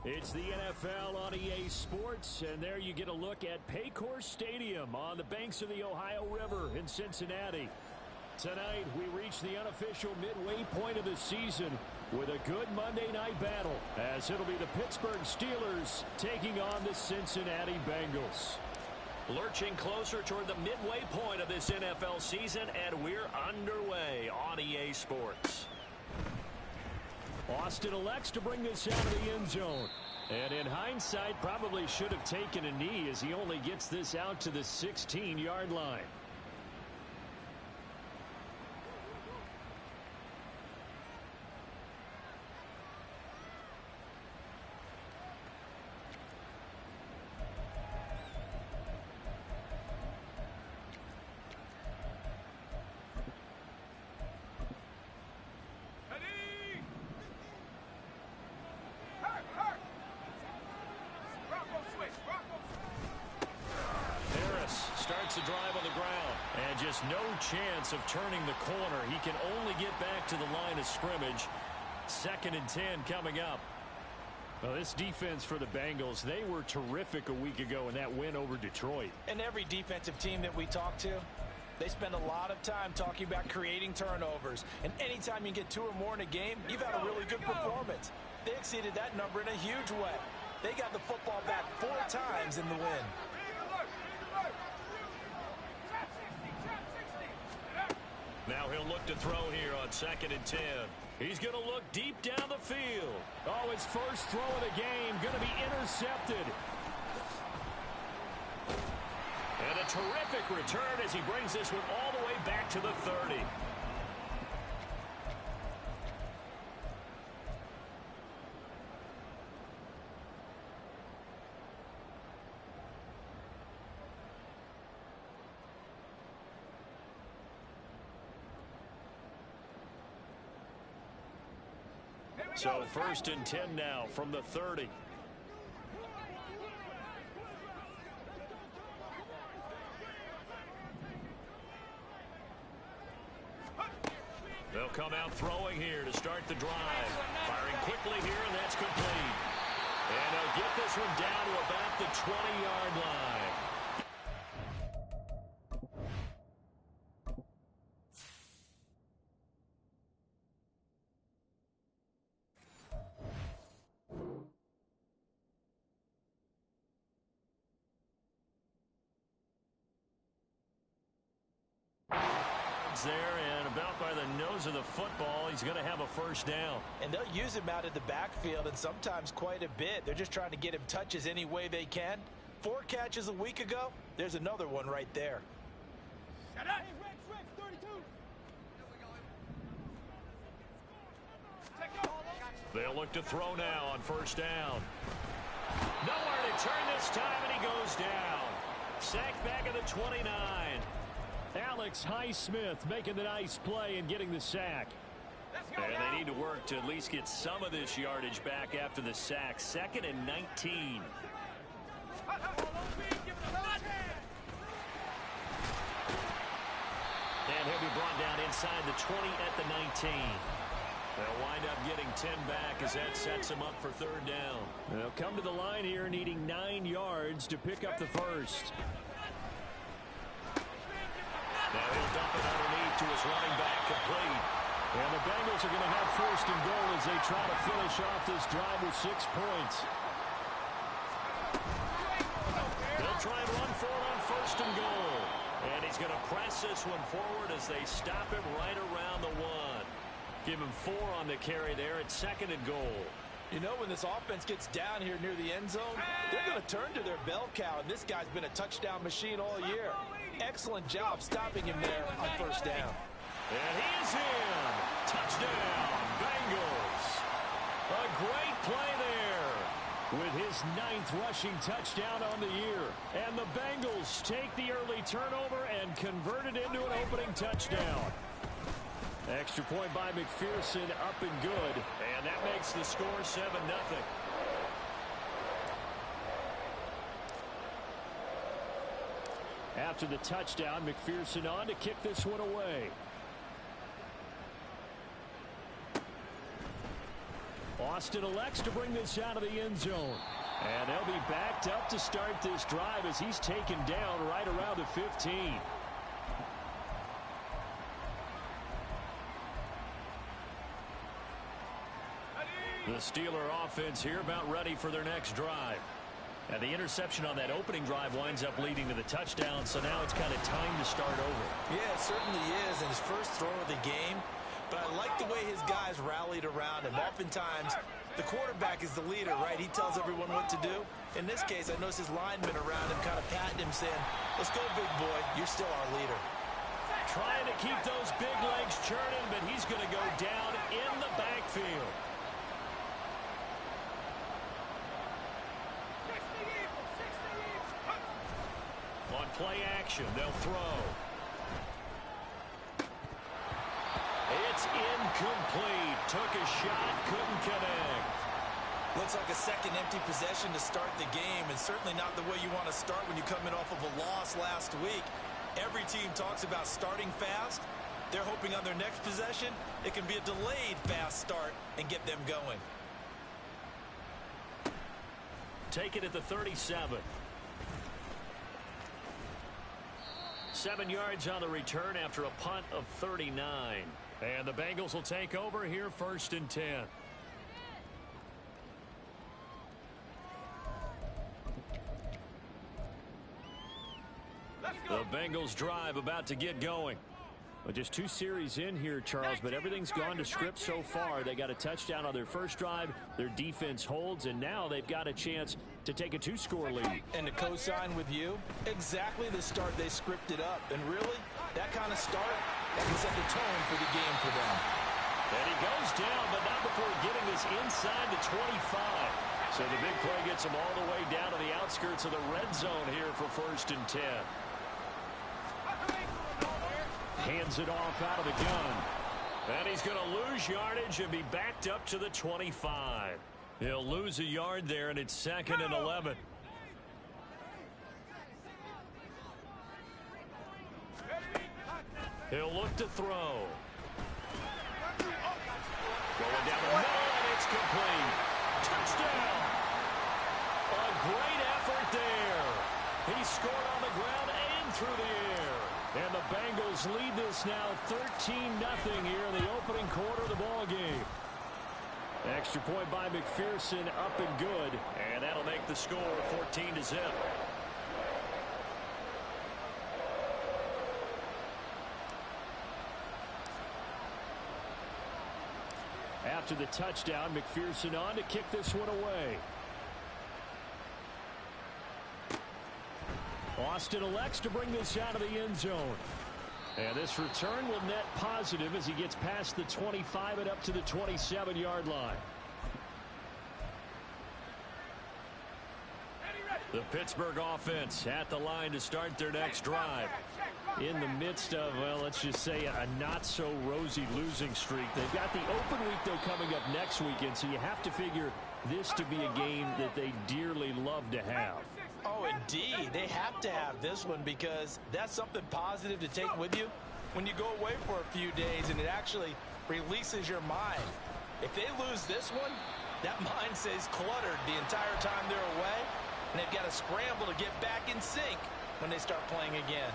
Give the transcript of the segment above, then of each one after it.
It's the NFL on EA Sports, and there you get a look at Paycor Stadium on the banks of the Ohio River in Cincinnati. Tonight, we reach the unofficial midway point of the season with a good Monday night battle, as it'll be the Pittsburgh Steelers taking on the Cincinnati Bengals. Lurching closer toward the midway point of this NFL season, and we're underway on EA Sports. Austin elects to bring this out of the end zone. And in hindsight, probably should have taken a knee as he only gets this out to the 16-yard line. Starts the drive on the ground. And just no chance of turning the corner. He can only get back to the line of scrimmage. 2nd and 10 coming up. Well, this defense for the Bengals, they were terrific a week ago in that win over Detroit. And every defensive team that we talk to, they spend a lot of time talking about creating turnovers. And anytime you get 2 or more in a game, you've had a really good performance. They exceeded that number in a huge way. They got the football back 4 times in the win. Now he'll look to throw here on 2nd and 10. He's going to look deep down the field. Oh, his first throw of the game going to be intercepted. And a terrific return as he brings this one all the way back to the 30. So 1st and 10 now from the 30. They'll come out throwing here to start the drive. Firing quickly here, and that's complete. And they'll get this one down to about the 20-yard line. There and about by the nose of the football. He's going to have a first down. And they'll use him out of the backfield and sometimes quite a bit. They're just trying to get him touches any way they can. 4 catches a week ago. There's another one right there. Shut up. Hey, Rex, 32. They'll look to throw now on 1st down. Nowhere to turn this time, and he goes down. Sacked back at the 29. Alex Highsmith making the nice play and getting the sack. And they need to work to at least get some of this yardage back after the sack. 2nd and 19. And he'll be brought down inside the 20 at the 19. They'll wind up getting 10 back as that sets him up for 3rd down. They'll come to the line here needing 9 yards to pick up the first. Now he'll dump it underneath to his running back, complete. And the Bengals are going to have 1st and goal as they try to finish off this drive with 6 points. They'll try and run for it on 1st and goal. And he's going to press this one forward as they stop him right around the 1. Give him 4 on the carry there at 2nd and goal. You know, when this offense gets down here near the end zone, they're going to turn to their bell cow, and this guy's been a touchdown machine all year. Excellent job stopping him there on 1st down. And he's in. Touchdown, Bengals. A great play there with his 9th rushing touchdown on the year. And the Bengals take the early turnover and convert it into an opening touchdown. Extra point by McPherson, up and good. And that makes the score 7-0. After the touchdown, McPherson on to kick this one away. Austin elects to bring this out of the end zone. And they'll be backed up to start this drive as he's taken down right around the 15. The Steeler offense here about ready for their next drive. And the interception on that opening drive winds up leading to the touchdown, so now it's kind of time to start over. Yeah, it certainly is, and his first throw of the game. But I like the way his guys rallied around him. Oftentimes, the quarterback is the leader, right? He tells everyone what to do. In this case, I noticed his linemen around him kind of patting him, saying, let's go, big boy. You're still our leader. Trying to keep those big legs churning, but he's going to go down in the backfield. On play action, they'll throw. It's incomplete. Took a shot, couldn't connect. Looks like a second empty possession to start the game, and certainly not the way you want to start when you come in off of a loss last week. Every team talks about starting fast. They're hoping on their next possession, it can be a delayed fast start and get them going. Take it at the 37. 7 yards on the return after a punt of 39. And the Bengals will take over here, 1st and 10. The Bengals drive about to get going. Well, just 2 series in here, Charles, but everything's gone to script so far. They got a touchdown on their first drive. Their defense holds, and now they've got a chance to take a 2-score lead. And to co-sign with you, exactly the start they scripted up. And really, that kind of start, that can set the tone for the game for them. And he goes down, but not before getting this inside the 25. So the big play gets him all the way down to the outskirts of the red zone here for 1st and 10. Hands it off out of the gun. And he's going to lose yardage and be backed up to the 25. He'll lose a yard there, and it's 2nd and 11. He'll look to throw. Going down the middle, and it's complete. Touchdown! A great effort there. He scored on the ground and through the air. And the Bengals lead this now 13-0 here in the opening quarter of the ball game. Extra point by McPherson, up and good. And that'll make the score 14-0. After the touchdown, McPherson on to kick this one away. Austin elects to bring this out of the end zone. And this return will net positive as he gets past the 25 and up to the 27-yard line. The Pittsburgh offense at the line to start their next drive. In the midst of, well, let's just say a not-so-rosy losing streak. They've got the open week, though, coming up next weekend, so you have to figure this to be a game that they dearly love to have. Oh, indeed. They have to have this one because that's something positive to take with you when you go away for a few days, and it actually releases your mind. If they lose this one, that mind stays cluttered the entire time they're away, and they've got to scramble to get back in sync when they start playing again.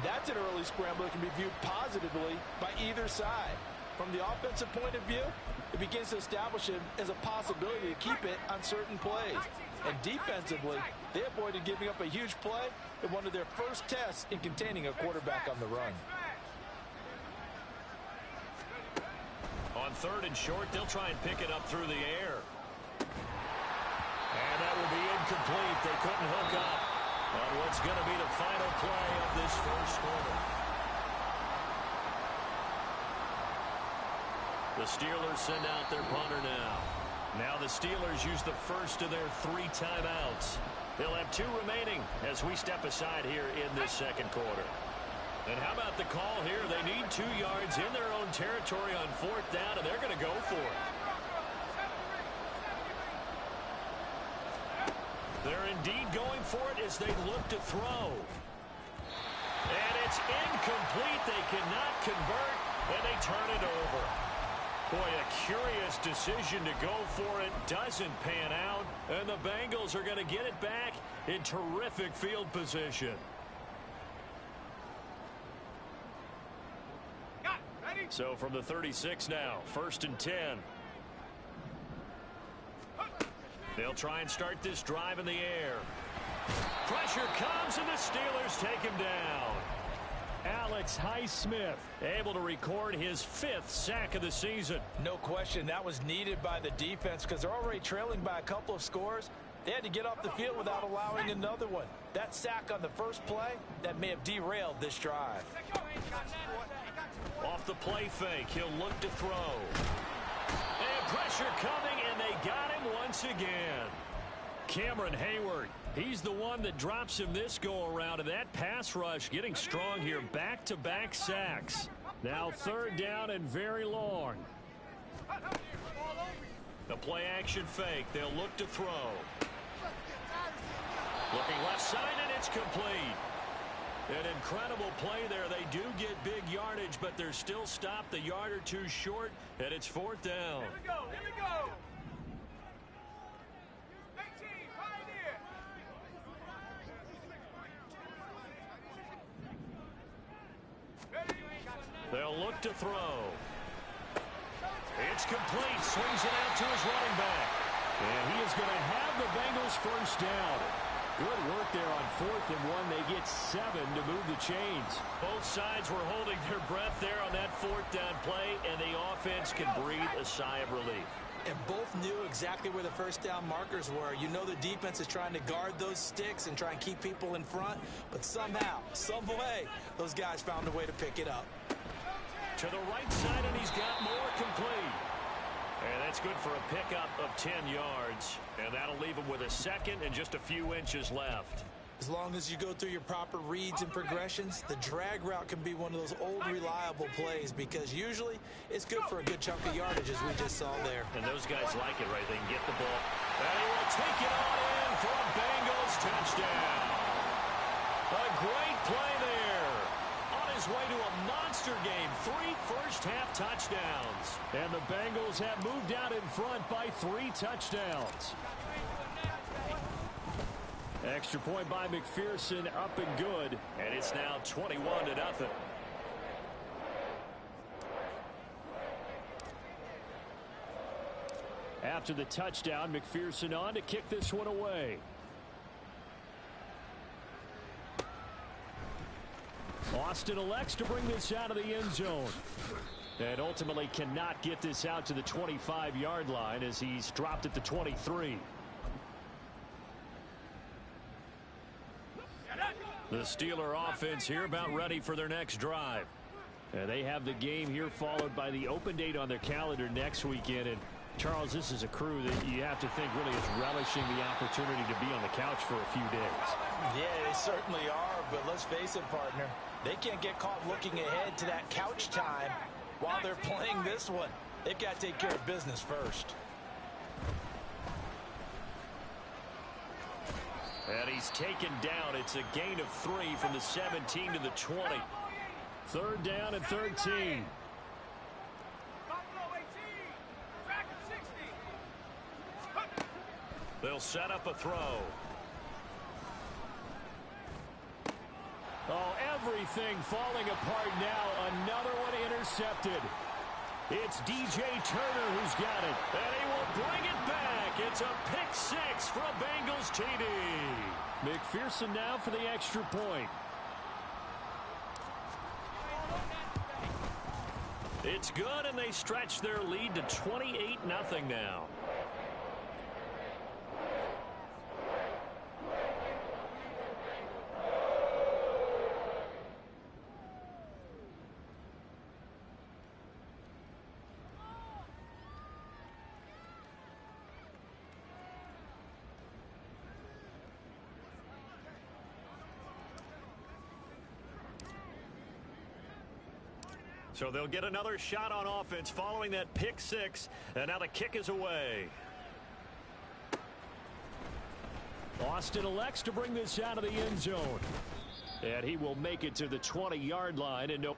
That's an early scramble that can be viewed positively by either side. From the offensive point of view, it begins to establish it as a possibility to keep it on certain plays. And defensively, they avoided giving up a huge play in one of their first tests in containing a quarterback on the run. On 3rd and short, they'll try and pick it up through the air. And that will be incomplete. They couldn't hook up on what's going to be the final play of this first quarter. The Steelers send out their punter now. Now the Steelers use the first of their 3 timeouts. They'll have 2 remaining as we step aside here in this second quarter. And how about the call here? They need 2 yards in their own territory on 4th down, and they're going to go for it. They're indeed going for it as they look to throw. And it's incomplete. They cannot convert, and they turn it over. Boy, a curious decision to go for it. Doesn't pan out. And the Bengals are going to get it back in terrific field position. So from the 36 now, 1st and 10. They'll try and start this drive in the air. Pressure comes, and the Steelers take him down. Alex Highsmith able to record his 5th sack of the season. No question, that was needed by the defense because they're already trailing by a couple of scores. They had to get off the field without allowing another one. That sack on the first play, that may have derailed this drive. Off the play fake, he'll look to throw. And pressure coming, and they got him once again. Cameron Hayward, he's the one that drops him this go-around, and that pass rush getting strong here. Back-to-back sacks. Now 3rd down and very long. The play action fake, they'll look to throw. Looking left side, and it's complete. An incredible play there. They do get big yardage, but they're still stopped a yard or two short, and it's 4th down. Here we go. Here we go. 18, Pioneer. They'll look to throw. It's complete. Swings it out to his running back. And he is going to have the Bengals 1st down. Good work there on 4th and 1. They get 7 to move the chains. Both sides were holding their breath there on that 4th down play, and the offense can breathe a sigh of relief. And both knew exactly where the 1st down markers were. You know the defense is trying to guard those sticks and try and keep people in front, but somehow, some way, those guys found a way to pick it up. To the right side, and he's got more complete. And that's good for a pickup of 10 yards. And that'll leave him with a 2nd and just a few inches left. As long as you go through your proper reads and progressions, the drag route can be one of those old reliable plays because usually it's good for a good chunk of yardage as we just saw there. And those guys like it, right? They can get the ball. And he will take it all in for a Bengals touchdown. A great play there. On his way to a monster game. 3 first-half touchdowns. And the Bengals have moved out in front by 3 touchdowns. Extra point by McPherson, up and good. And it's now 21-0. After the touchdown, McPherson on to kick this one away. Austin elects to bring this out of the end zone. And ultimately cannot get this out to the 25-yard line as he's dropped at the 23. The Steeler offense here about ready for their next drive. And they have the game here followed by the open date on their calendar next weekend. And Charles, this is a crew that you have to think really is relishing the opportunity to be on the couch for a few days. Yeah, they certainly are, but let's face it, partner. They can't get caught looking ahead to that couch time while they're playing this one. They've got to take care of business first. And he's taken down. It's a gain of 3 from the 17 to the 20. 3rd down and 13. They'll set up a throw. Oh, everything falling apart now. Another one intercepted. It's DJ Turner who's got it. And he will bring it back. It's a pick 6 for a Bengals TD. McPherson now for the extra point. It's good, and they stretch their lead to 28-0 now. So they'll get another shot on offense following that pick 6, and now the kick is away. Austin elects to bring this out of the end zone. And he will make it to the 20-yard line. And no.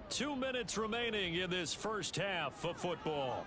2 minutes remaining in this first half of football.